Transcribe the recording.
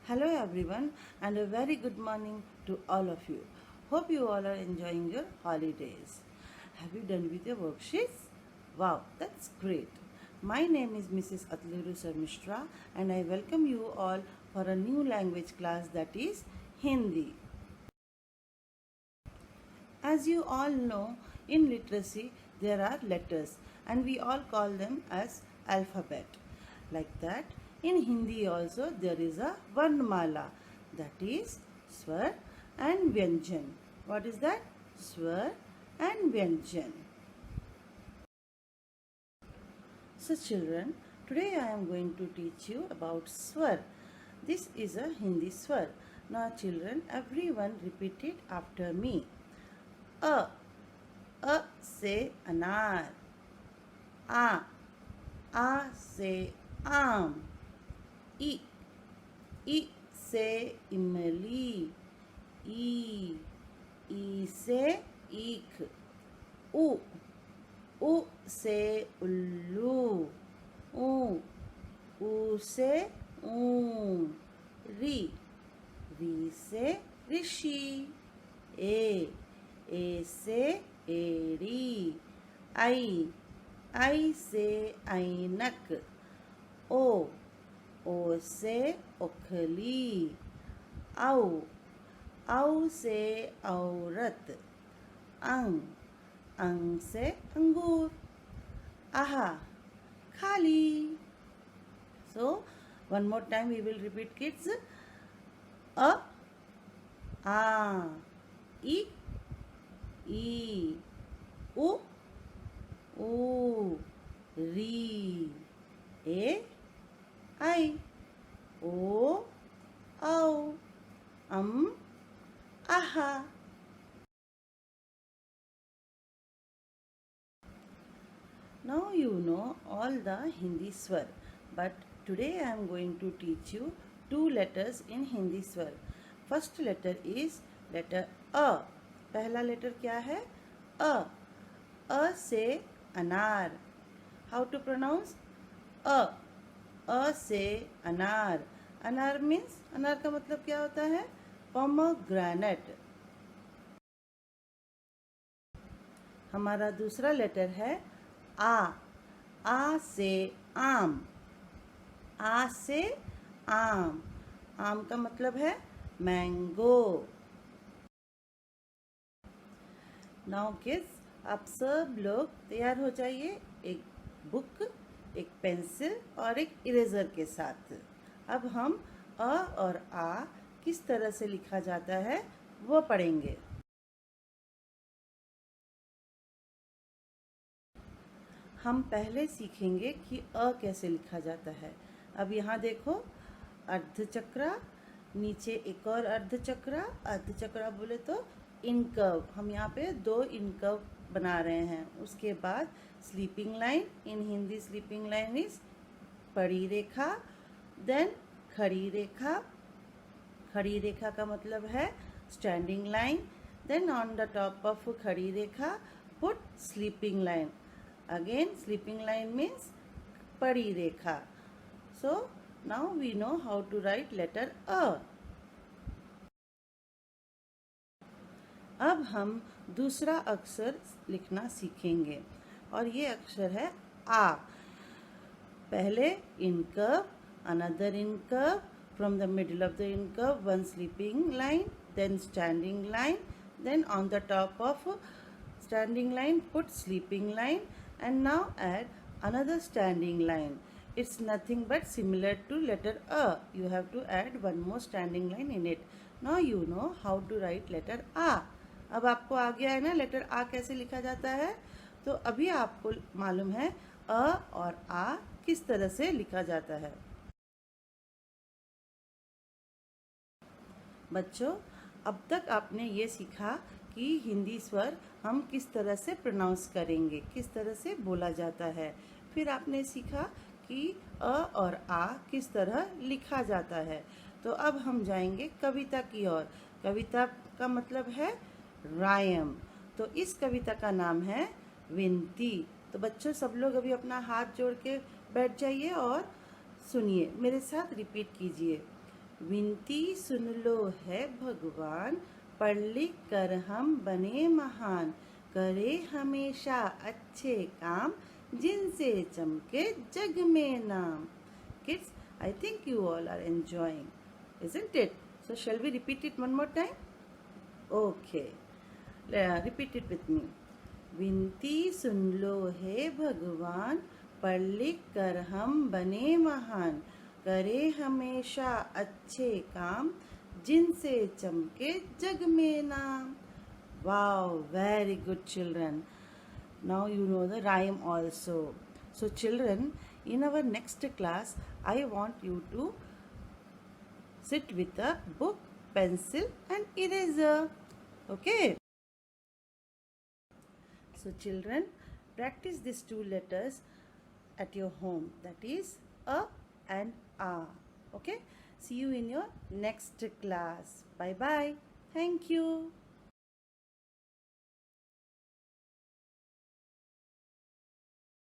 Hello everyone and a very good morning to all of you. Hope you all are enjoying your holidays. Have you done with your worksheets? Wow, that's great. My name is Mrs. Atliru Mishra and I welcome you all for a new language class that is Hindi. As you all know, in literacy there are letters and we all call them as alphabet. Like that, in Hindi also there is a Varnmala, that is Swar and Vyanjan. What is that? Swar and Vyanjan. So children, today I am going to teach you about Swar. This is a Hindi Swar. Now children, everyone repeat it after me. अ से अनार, आ से आम, ई से इमली, ई से ईख, उ से उल्लू, ऊ से ऊन, री से ऋषि, ए से एड़ी, आई से ऐनक, ओ से ओखली, औ से औरत, अंग से अंगूर, आहा खाली. So one more time we will repeat kids. A I ऊ री ए आई ओ औ आहा. Now you know all the Hindi swar, but today I am going to teach you two letters in Hindi swar. First letter is letter A. पहला letter क्या है? अ से अनार. How to pronounce? अ से अनार. अनार मीन्स, अनार का मतलब क्या होता है? पोमोग्रेनेट. हमारा दूसरा लेटर है आ से आम. आ से आम. आम का मतलब है मैंगो. नाउ किड्स, आप सब लोग तैयार हो जाइए एक बुक, एक पेंसिल और एक इरेजर के साथ. अब हम अ और आ किस तरह से लिखा जाता है वो पढ़ेंगे. हम पहले सीखेंगे कि अ कैसे लिखा जाता है. अब यहाँ देखो, अर्धचक्रा, नीचे एक और अर्धचक्रा. अर्धचक्रा बोले तो इनकर्व. हम यहाँ पे दो इनकर्व बना रहे हैं. उसके बाद sleeping line. In Hindi sleeping line is पड़ी रेखा. देन खड़ी रेखा. खड़ी रेखा का मतलब है standing line. Then on the top of खड़ी रेखा put sleeping line. Again sleeping line means padi rekha. So now we know how to write letter A. अब हम दूसरा अक्षर लिखना सीखेंगे और ये अक्षर है आ. पहले इनकर्व, another incurve, from the middle of the incurve one sleeping line, then standing line, then on the top of standing line put sleeping line, and now add another standing line. It's nothing but similar to letter A. You have to add one more standing line in it. Now you know how to write letter A. अब आपको आ गया है ना letter आ कैसे लिखा जाता है. तो अभी आपको मालूम है अ और आ किस तरह से लिखा जाता है. बच्चों, अब तक आपने ये सीखा कि हिंदी स्वर हम किस तरह से प्रोनाउंस करेंगे, किस तरह से बोला जाता है. फिर आपने सीखा कि अ और आ किस तरह लिखा जाता है. तो अब हम जाएंगे कविता की ओर. कविता का मतलब है रायम. तो इस कविता का नाम है विनती. तो बच्चों, सब लोग अभी अपना हाथ जोड़ के बैठ जाइए और सुनिए, मेरे साथ रिपीट कीजिए. विनती सुन लो है भगवान, पढ़ लिख कर हम बने महान, करे हमेशा अच्छे काम, जिनसे चमके जग में नाम. Kids, I think you all are enjoying, isn't it? So shall we repeat it one more time? Okay. Repeat it with me. विनती सुन लो हे भगवान, पढ़ लिख कर हम बने महान, करे हमेशा अच्छे काम, जिनसे चमके जग में नाम. Wow, very good children. Now you know the rhyme also. So children, in our next class, I want you to sit with a book, pencil and eraser. Okay? So children, practice these two letters at your home. That is A and A. Okay? See you in your next class. Bye bye. Thank you.